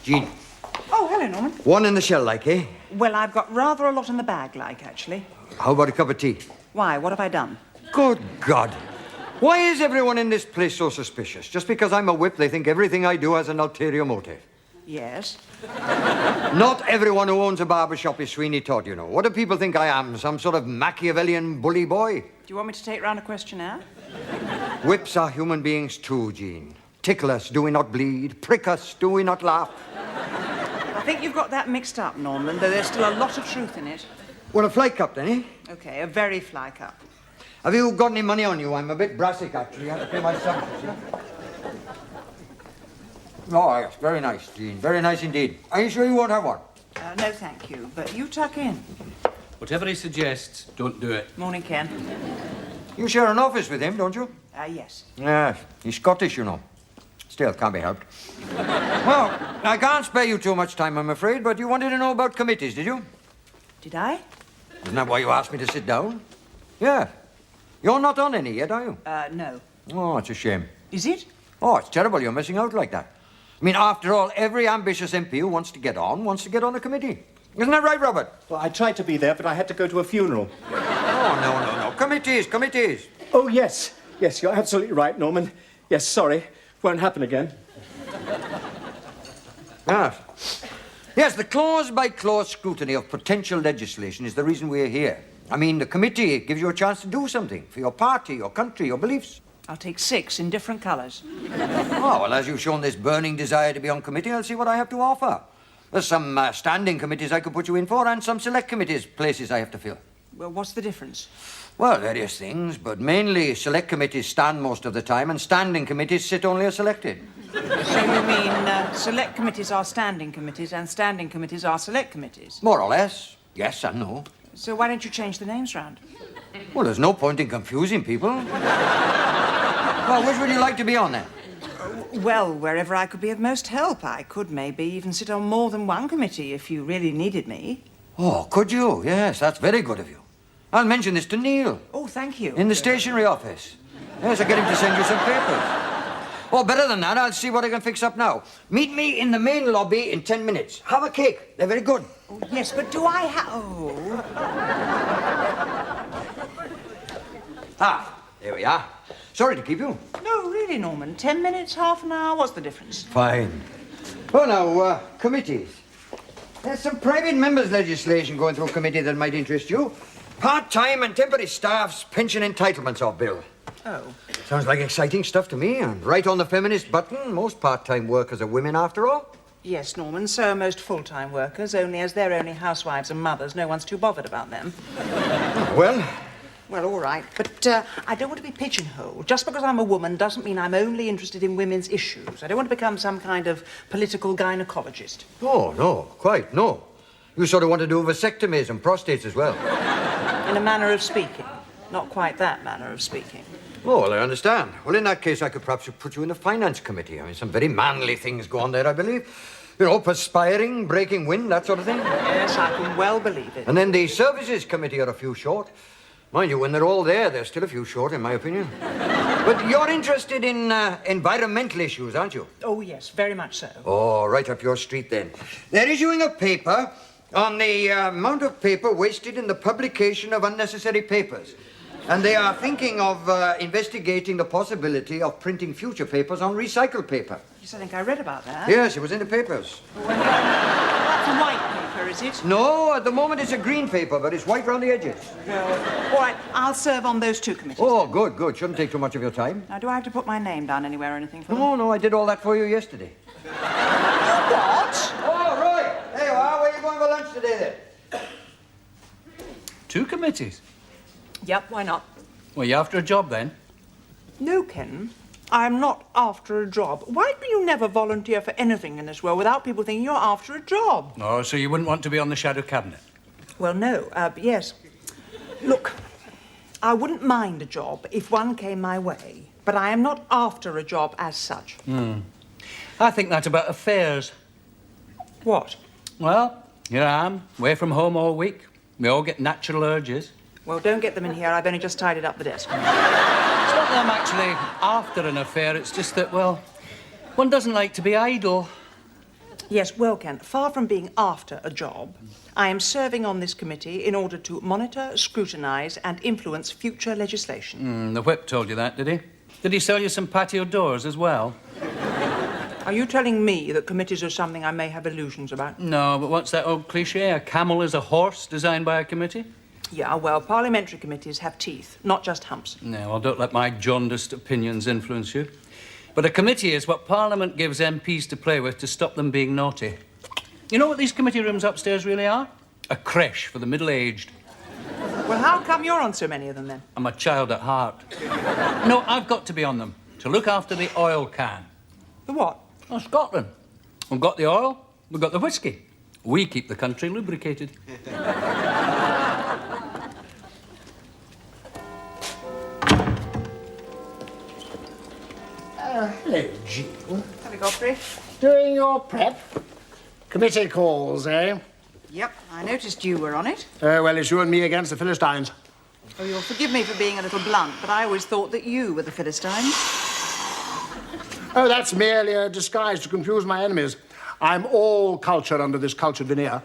Jean. Oh, hello, Norman. One in the shell, like, eh? Well, I've got rather a lot in the bag, like, actually. How about a cup of tea? Why? What have I done? Good God. Why is everyone in this place so suspicious? Just because I'm a whip, they think everything I do has an ulterior motive. Yes. Not everyone who owns a barber shop is Sweeney Todd, you know. What do people think I am? Some sort of Machiavellian bully boy? Do you want me to take round a questionnaire? Whips are human beings too, Jean. Tickle us, do we not bleed? Prick us, do we not laugh? I think you've got that mixed up, Norman, though there's still a lot of truth in it. Well, a fly cup, then, eh? Okay, a very fly cup. Have you got any money on you? I'm a bit brassic, actually. I have to pay my sums. Oh, yes, very nice, Jean. Very nice indeed. Are you sure you won't have one? No, thank you, but you tuck in. Whatever he suggests, don't do it. Morning, Ken. You share an office with him, don't you? Yes. Yes. He's Scottish, you know. Still, can't be helped. Well, I can't spare you too much time, I'm afraid, but you wanted to know about committees, did you? Did I? Isn't that why you asked me to sit down? Yeah. You're not on any yet, are you? No. Oh, it's a shame. Is it? Oh, it's terrible you're missing out like that. I mean, after all, every ambitious MP who wants to get on a committee. Isn't that right, Robert? Well, I tried to be there, but I had to go to a funeral. Oh, no. Committees. Oh, yes. Yes, you're absolutely right, Norman. Yes, sorry. Won't happen again. Yes, the clause-by-clause scrutiny of potential legislation is the reason we're here. I mean, the committee gives you a chance to do something for your party, your country, your beliefs. I'll take 6 in different colours. Oh, well, as you've shown this burning desire to be on committee, I'll see what I have to offer. There's some standing committees I could put you in for, and some select committees, places I have to fill. Well, what's the difference? Well, various things, but mainly select committees stand most of the time, and standing committees sit only as selected. So you mean select committees are standing committees, and standing committees are select committees? More or less. Yes and no. So why don't you change the names round? Well, there's no point in confusing people. Well, which would you like to be on, then? Well, wherever I could be of most help. I could maybe even sit on more than one committee if you really needed me. Oh, could you? Yes, that's very good of you. I'll mention this to Neil. Oh, thank you. In the stationery office. Yes, I'll get him to send you some papers. Oh, better than that, I'll see what I can fix up now. Meet me in the main lobby in 10 minutes. Have a cake. They're very good. Oh, yes, but do I have... Oh. There we are. Sorry to keep you. No, really, Norman. 10 minutes, half an hour, what's the difference? Fine. Well, now, committees. There's some private members' legislation going through committee that might interest you. Part-time and temporary staff's pension entitlements or bill. Oh. Sounds like exciting stuff to me, and right on the feminist button. Most part-time workers are women, after all. Yes, Norman, so are most full-time workers, only as they're only housewives and mothers, no one's too bothered about them. Well, all right, but I don't want to be pigeonholed. Just because I'm a woman doesn't mean I'm only interested in women's issues. I don't want to become some kind of political gynecologist. Oh, no, quite, no. You sort of want to do vasectomies and prostates as well. In a manner of speaking. Not quite that manner of speaking. Oh, well, I understand. Well, in that case, I could perhaps put you in the finance committee. I mean, some very manly things go on there, I believe. You know, perspiring, breaking wind, that sort of thing. Yes, I can well believe it. And then the services committee are a few short. Mind you, when they're all there, they're still a few short, in my opinion. But you're interested in environmental issues, aren't you? Oh, yes, very much so. Oh, right up your street, then. They're issuing a paper on the amount of paper wasted in the publication of unnecessary papers. And they are thinking of investigating the possibility of printing future papers on recycled paper. Yes, I think I read about that. Yes, it was in the papers. That's a white paper, is it? No, at the moment it's a green paper, but it's white round the edges. Well, all right, I'll serve on those 2 committees. Oh, good. Shouldn't take too much of your time. Now, do I have to put my name down anywhere or anything for them? No, I did all that for you yesterday. What? Oh, right. There you are. Where are you going for lunch today, then? 2 committees? Yep, why not? Well, you after a job, then? No, Ken. I'm not after a job. Why do you never volunteer for anything in this world without people thinking you're after a job? Oh, so you wouldn't want to be on the shadow cabinet? Well, no, yes. Look, I wouldn't mind a job if one came my way, but I am not after a job as such. I think that about affairs. What? Well, here I am, away from home all week. We all get natural urges. Well, don't get them in here. I've only just tidied up the desk. It's not that I'm actually after an affair, it's just that, well, one doesn't like to be idle. Yes, well, Ken, far from being after a job, I am serving on this committee in order to monitor, scrutinise and influence future legislation. The whip told you that, did he? Did he sell you some patio doors as well? Are you telling me that committees are something I may have illusions about? No, but what's that old cliché? A camel is a horse designed by a committee? Yeah, well, parliamentary committees have teeth, not just humps. No, well, don't let my jaundiced opinions influence you. But a committee is what Parliament gives MPs to play with to stop them being naughty. You know what these committee rooms upstairs really are? A creche for the middle-aged. Well, how come you're on so many of them, then? I'm a child at heart. No, I've got to be on them to look after the oil can. The what? Oh, Scotland. We've got the oil, we've got the whiskey. We keep the country lubricated. Hello, Jean. Hello, Godfrey. Doing your prep? Committee calls, eh? Yep, I noticed you were on it. Well, it's you and me against the Philistines. Oh, you'll forgive me for being a little blunt, but I always thought that you were the Philistines. Oh, that's merely a disguise to confuse my enemies. I'm all culture under this cultured veneer.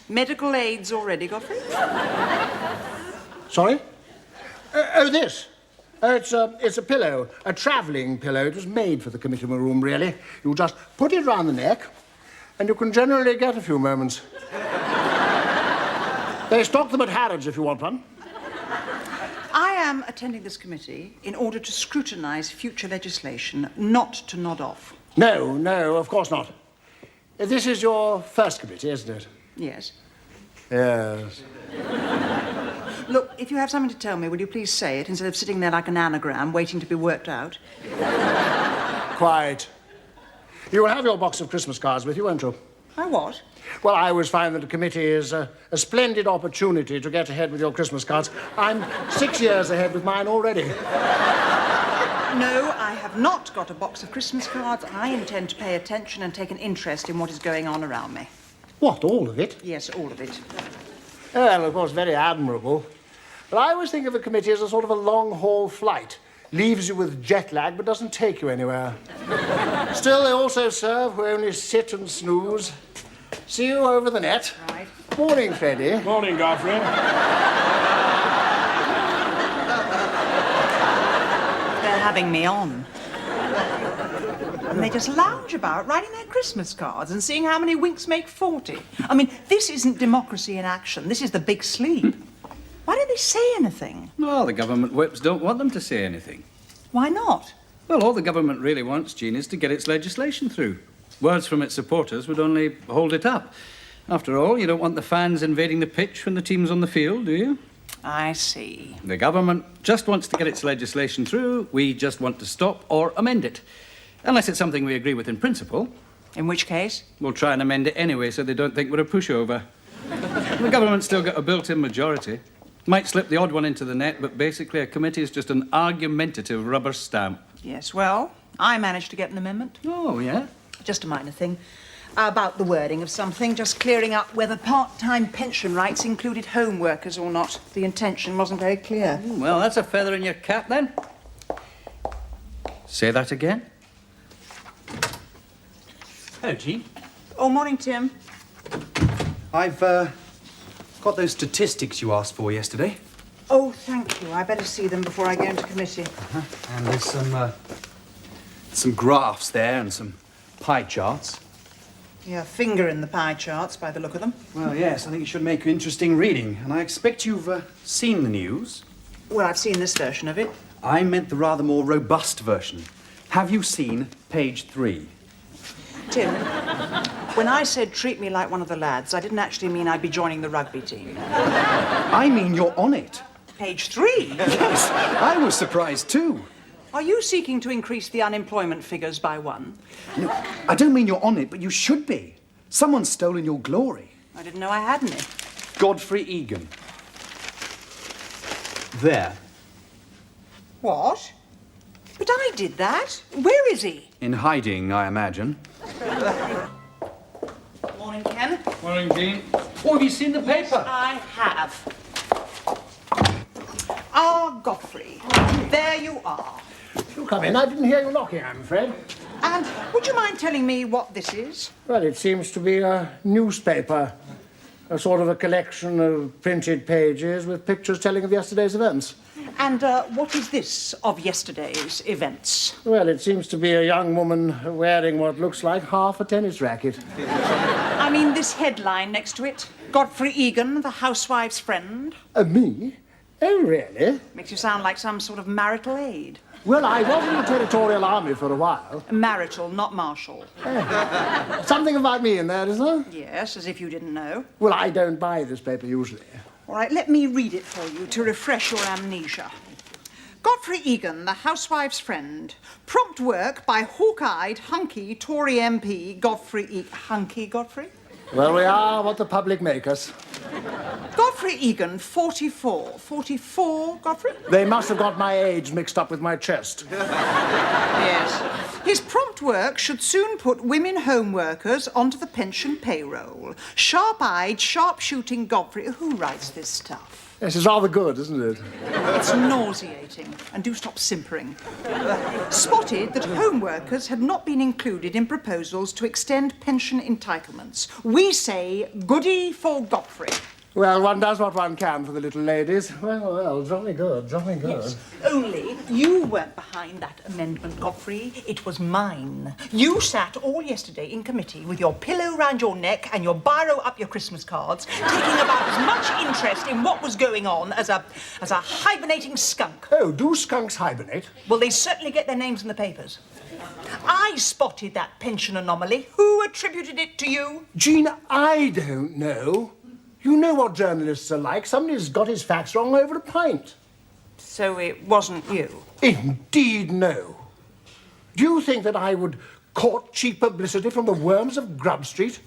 Medical aids already, Godfrey? Sorry? This. It's a pillow, a travelling pillow. It was made for the committee room, really. You just put it round the neck, and you can generally get a few moments. They stock them at Harrods if you want one. I am attending this committee in order to scrutinise future legislation, not to nod off. No, no, of course not. This is your first committee, isn't it? Yes. Yes. Look, if you have something to tell me, will you please say it instead of sitting there like an anagram waiting to be worked out? Quite. You will have your box of Christmas cards with you, won't you? My what? Well, I always find that a committee is a splendid opportunity to get ahead with your Christmas cards. I'm 6 years ahead with mine already. No, I have not got a box of Christmas cards. I intend to pay attention and take an interest in what is going on around me. What, all of it? Yes, all of it. Well, of course, very admirable. But I always think of a committee as a sort of a long-haul flight. Leaves you with jet lag, but doesn't take you anywhere. Still, they also serve who only sit and snooze. See you over the net. Right. Morning, Freddie. Morning, Godfrey. They're having me on. And they just lounge about writing their Christmas cards and seeing how many winks make 40. I mean, this isn't democracy in action. This is the big sleep. Why don't they say anything? Well, the government whips don't want them to say anything. Why not? Well, all the government really wants, Jean, is to get its legislation through. Words from its supporters would only hold it up. After all, you don't want the fans invading the pitch when the team's on the field, do you? I see. The government just wants to get its legislation through. We just want to stop or amend it. Unless it's something we agree with in principle. In which case? We'll try and amend it anyway so they don't think we're a pushover. The government's still got a built-in majority. Might slip the odd one into the net, but basically a committee is just an argumentative rubber stamp. Yes, well, I managed to get an amendment. Oh, yeah? Just a minor thing. About the wording of something, just clearing up whether part-time pension rights included home workers or not. The intention wasn't very clear. Well, that's a feather in your cap, then. Say that again. Hello, Jean. Oh, morning, Tim. I've got those statistics you asked for yesterday. Oh, thank you. I better see them before I go into committee. And there's some graphs there and some pie charts. Yeah, finger in the pie charts by the look of them. Well, yes, I think it should make you interesting reading. And I expect you've seen the news. Well, I've seen this version of it. I meant the rather more robust version. Have you seen page 3? Tim, when I said treat me like one of the lads, I didn't actually mean I'd be joining the rugby team. I mean you're on it. Page 3? Yes, I was surprised too. Are you seeking to increase the unemployment figures by 1? No, I don't mean you're on it, but you should be. Someone's stolen your glory. I didn't know I had any. Godfrey Egan. There. What? But I did that. Where is he? In hiding, I imagine. Morning, Ken. Morning, Jean. Oh, have you seen the paper? I have. Ah, Godfrey. There you are. You come in. I didn't hear you knocking, I'm afraid. And would you mind telling me what this is? Well, it seems to be a newspaper. A sort of a collection of printed pages with pictures telling of yesterday's events. And what is this of yesterday's events? Well, it seems to be a young woman wearing what looks like half a tennis racket. I mean, this headline next to it. Godfrey Egan, the housewife's friend. Me? Oh, really? Makes you sound like some sort of marital aid. Well, I was in the Territorial Army for a while. Marital, not martial. Something about me in there, is there? Yes, as if you didn't know. Well, I don't buy this paper usually. All right, let me read it for you to refresh your amnesia. Godfrey Egan, the housewife's friend. Prompt work by hawk-eyed, hunky Tory MP Godfrey Hunky Godfrey? Well, we are what the public make us. Godfrey Egan, 44. 44, Godfrey? They must have got my age mixed up with my chest. Yes. His prompt work should soon put women home workers onto the pension payroll. Sharp-eyed, sharp-shooting Godfrey. Who writes this stuff? This is rather good, isn't it? It's nauseating. And do stop simpering. Spotted that home workers had not been included in proposals to extend pension entitlements. We say, goody for Godfrey. Well, one does what one can for the little ladies. Well, jolly good, jolly good. Yes. Only you weren't behind that amendment, Godfrey. It was mine. You sat all yesterday in committee with your pillow round your neck and your biro up your Christmas cards, taking about as much interest in what was going on as a hibernating skunk. Oh, do skunks hibernate? Well, they certainly get their names in the papers. I spotted that pension anomaly. Who attributed it to you? Jean, I don't know. You know what journalists are like. Somebody's got his facts wrong over a pint. So it wasn't you? Indeed, no. Do you think that I would court cheap publicity from the worms of Grub Street?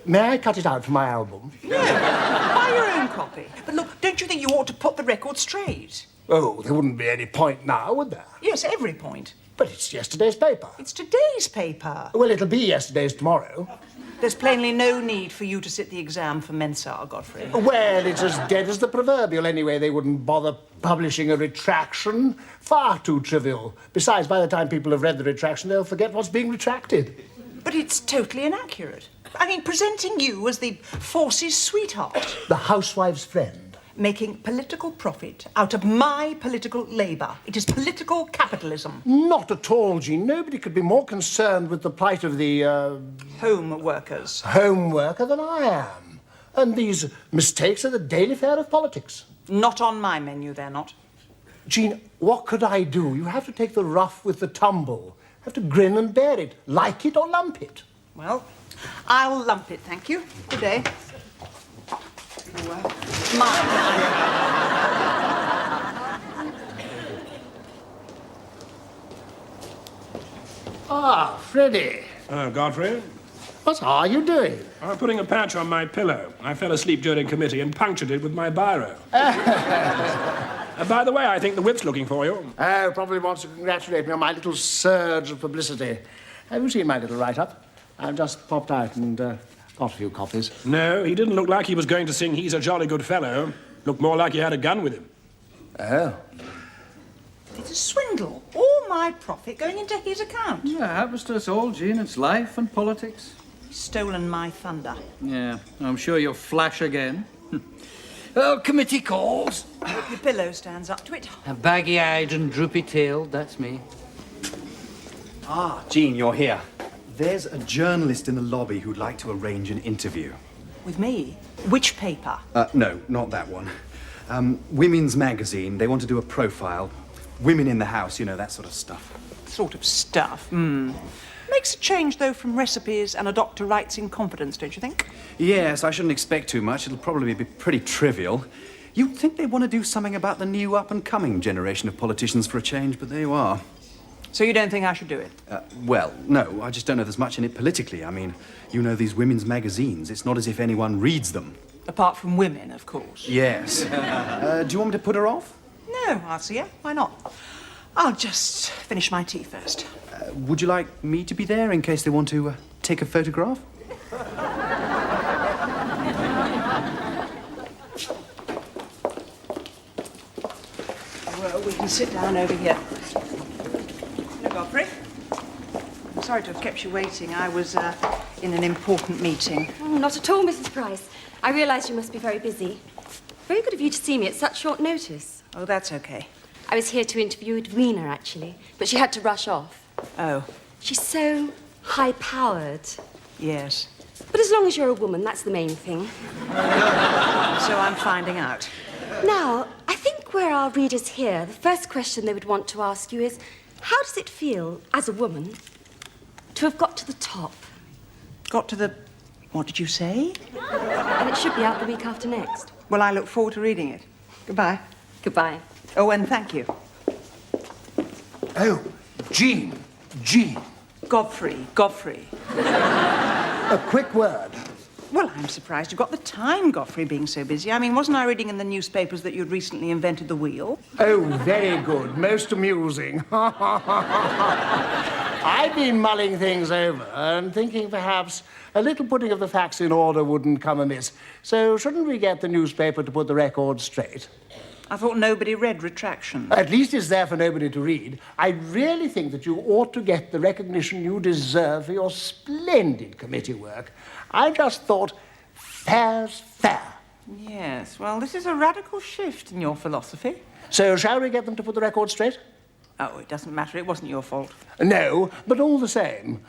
May I cut it out for my album? No, buy your own copy. But look, don't you think you ought to put the record straight? Oh, there wouldn't be any point now, would there? Yes, every point. But it's yesterday's paper. It's today's paper. Well, it'll be yesterday's tomorrow. There's plainly no need for you to sit the exam for Mensa, Godfrey. Well, it's as dead as the proverbial anyway. They wouldn't bother publishing a retraction. Far too trivial. Besides, by the time people have read the retraction, they'll forget what's being retracted. But it's totally inaccurate. I mean, presenting you as the force's sweetheart. The housewife's friend. Making political profit out of my political labour. It is political capitalism. Not at all, Jean. Nobody could be more concerned with the plight of the, home workers. home worker than I am. And these mistakes are the daily fare of politics. Not on my menu, they're not. Jean, what could I do? You have to take the rough with the tumble. Have to grin and bear it. Like it or lump it. Well, I'll lump it, thank you. Good day. Mine. Ah, Freddie. Godfrey? What are you doing? I'm putting a patch on my pillow. I fell asleep during committee and punctured it with my biro. By the way, I think the whip's looking for you. Oh, probably wants to congratulate me on my little surge of publicity. Have you seen my little write-up? I've just popped out and got a few copies. No, he didn't look like he was going to sing He's a Jolly Good Fellow. Looked more like he had a gun with him. Oh. It's a swindle. All my profit going into his account. Yeah, it happens to us all, Jean. It's life and politics. He's stolen my thunder. Yeah, I'm sure you'll flash again. Oh, committee calls. Hope your pillow stands up to it. A baggy-eyed and droopy-tailed, that's me. Ah, Jean, you're here. There's a journalist in the lobby who'd like to arrange an interview. With me? Which paper? No, not that one. Women's magazine. They want to do a profile. Women in the house, you know, that sort of stuff. Sort of stuff. Makes a change, though, from recipes and a doctor writes in confidence, don't you think? Yes, I shouldn't expect too much. It'll probably be pretty trivial. You'd think they want to do something about the new up-and-coming generation of politicians for a change, but there you are. So you don't think I should do it? Well, no, I just don't know there's much in it politically. I mean, you know these women's magazines. It's not as if anyone reads them. Apart from women, of course. Yes. Do you want me to put her off? No, I'll see her. Why not? I'll just finish my tea first. Would you like me to be there in case they want to take a photograph? Well, we can sit down over here. Hello, Godfrey. sorry to have kept you waiting. I was in an important meeting. Oh, not at all, Mrs. Price. I realise you must be very busy. Very good of you to see me at such short notice. Oh, that's okay. I was here to interview Edwina, actually, but she had to rush off. Oh, She's so high-powered. yes. But as long as you're a woman, that's the main thing. So I'm finding out. Now, I think where our readers here, the first question they would want to ask you is, how does it feel, as a woman, to have got to the top? Got to the... What did you say? And it should be out the week after next. Well, I look forward to reading it. Goodbye. Goodbye. Oh, and thank you. Oh, Jean. Godfrey. A quick word. Well, I'm surprised you've got the time, Godfrey, being so busy. I mean, wasn't I reading in the newspapers that you'd recently invented the wheel? Oh, very good. Most amusing. I've been mulling things over and thinking perhaps a little putting of the facts in order wouldn't come amiss. So shouldn't we get the newspaper to put the record straight? I thought nobody read Retraction. At least it's there for nobody to read. I really think that you ought to get the recognition you deserve for your splendid committee work. I just thought fair's fair. Yes, well, this is a radical shift in your philosophy. So shall we get them to put the record straight? Oh, it doesn't matter. It wasn't your fault. No, but all the same.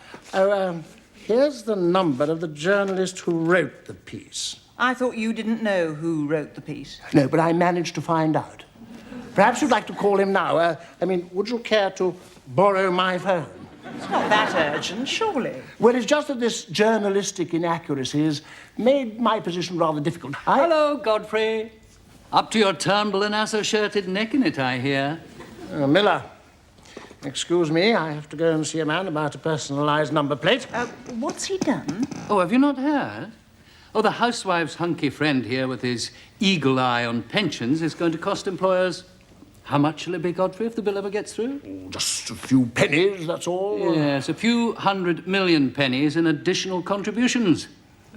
Here's the number of the journalist who wrote the piece. I thought you didn't know who wrote the piece. No, but I managed to find out. Perhaps you'd like to call him now. Would you care to borrow my phone? It's not that urgent, surely. Well, it's just that this journalistic inaccuracy has made my position rather difficult. Hello, Godfrey. Up to your Turnbull and Asser-shirted neck in it, I hear. Miller, excuse me, I have to go and see a man about a personalised number plate. What's he done? Oh, have you not heard? Oh, the housewife's hunky friend here with his eagle eye on pensions is going to cost employers... How much shall it be, Godfrey, if the bill ever gets through? Just a few pennies, that's all. Yes, a few 100 million pennies in additional contributions.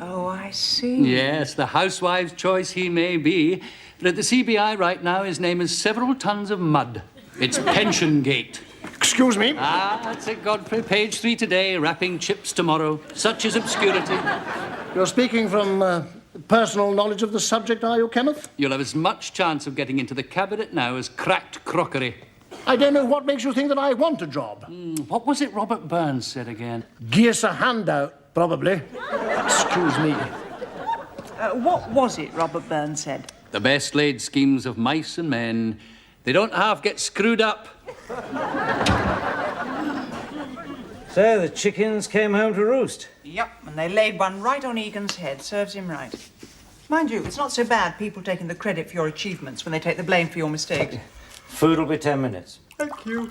Oh, I see. Yes, the housewife's choice he may be, but at the CBI right now his name is several tons of mud. It's Pension Gate. Excuse me? Ah, that's it, Godfrey. Page 3 today, wrapping chips tomorrow. Such is obscurity. You're speaking from personal knowledge of the subject, are you, Kenneth? You'll have as much chance of getting into the cabinet now as cracked crockery. I don't know what makes you think that I want a job. What was it Robert Burns said again? Give us a handout, probably. Excuse me. What was it Robert Burns said? The best laid schemes of mice and men, they don't half get screwed up. So the chickens came home to roost. Yep, and they laid one right on Egan's head. Serves him right. Mind you, it's not so bad people taking the credit for your achievements when they take the blame for your mistakes. Food will be 10 minutes. Thank you.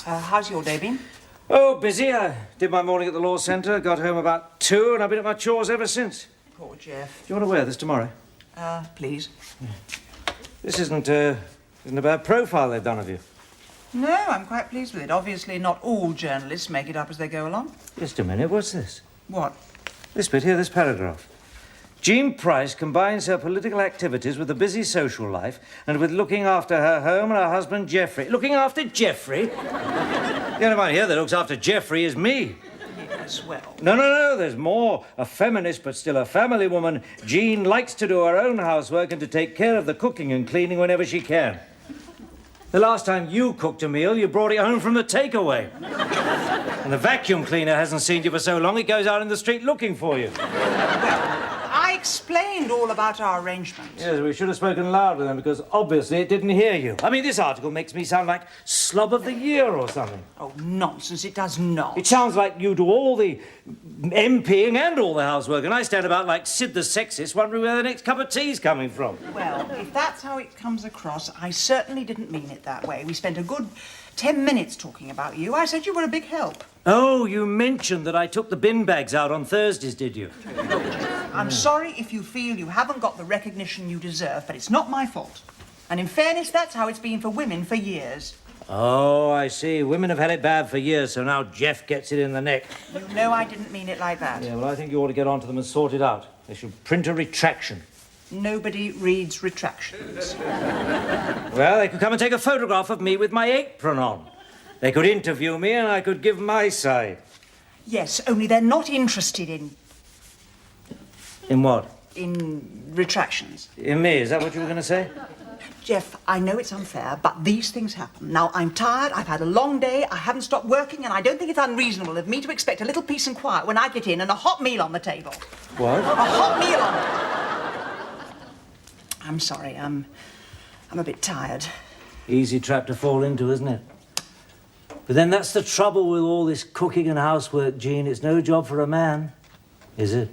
How's your day been? Oh, busy. I did my morning at the law centre, got home about 2, and I've been at my chores ever since. Poor Jeff. Do you want to wear this tomorrow? Please. This isn't a bad profile they've done of you. No, I'm quite pleased with it. Obviously, not all journalists make it up as they go along. Just a minute, what's this? What? This bit here, this paragraph. Jean Price combines her political activities with a busy social life and with looking after her home and her husband, Geoffrey. Looking after Geoffrey? The only one here that looks after Geoffrey is me. Yes, well... No, there's more. A feminist, but still a family woman. Jean likes to do her own housework and to take care of the cooking and cleaning whenever she can. The last time you cooked a meal, you brought it home from the takeaway. And the vacuum cleaner hasn't seen you for so long, it goes out in the street looking for you. I explained all about our arrangement. Yes, we should have spoken louder then, because obviously it didn't hear you. I mean, this article makes me sound like slob of the year or something. Oh, nonsense, it does not. It sounds like you do all the MPing and all the housework, and I stand about like Sid the sexist, wondering where the next cup of tea's coming from. Well, if that's how it comes across, I certainly didn't mean it that way. We spent a good 10 minutes talking about you. I said you were a big help. Oh, you mentioned that I took the bin bags out on Thursdays, did you? I'm sorry if you feel you haven't got the recognition you deserve, but it's not my fault. And in fairness, that's how it's been for women for years. Oh, I see. Women have had it bad for years, so now Jeff gets it in the neck. You know I didn't mean it like that. Yeah, well, I think you ought to get on to them and sort it out. They should print a retraction. Nobody reads retractions. Well, they could come and take a photograph of me with my apron on. They could interview me and I could give my side. Yes, only they're not interested In what? in retractions. In me, is that what you were going to say? Jeff, I know it's unfair, but these things happen. Now, I'm tired, I've had a long day, I haven't stopped working, and I don't think it's unreasonable of me to expect a little peace and quiet when I get in and a hot meal on the table. What? A hot meal on the... I'm sorry, I'm a bit tired. Easy trap to fall into, isn't it? But then that's the trouble with all this cooking and housework, Jean. It's no job for a man, is it?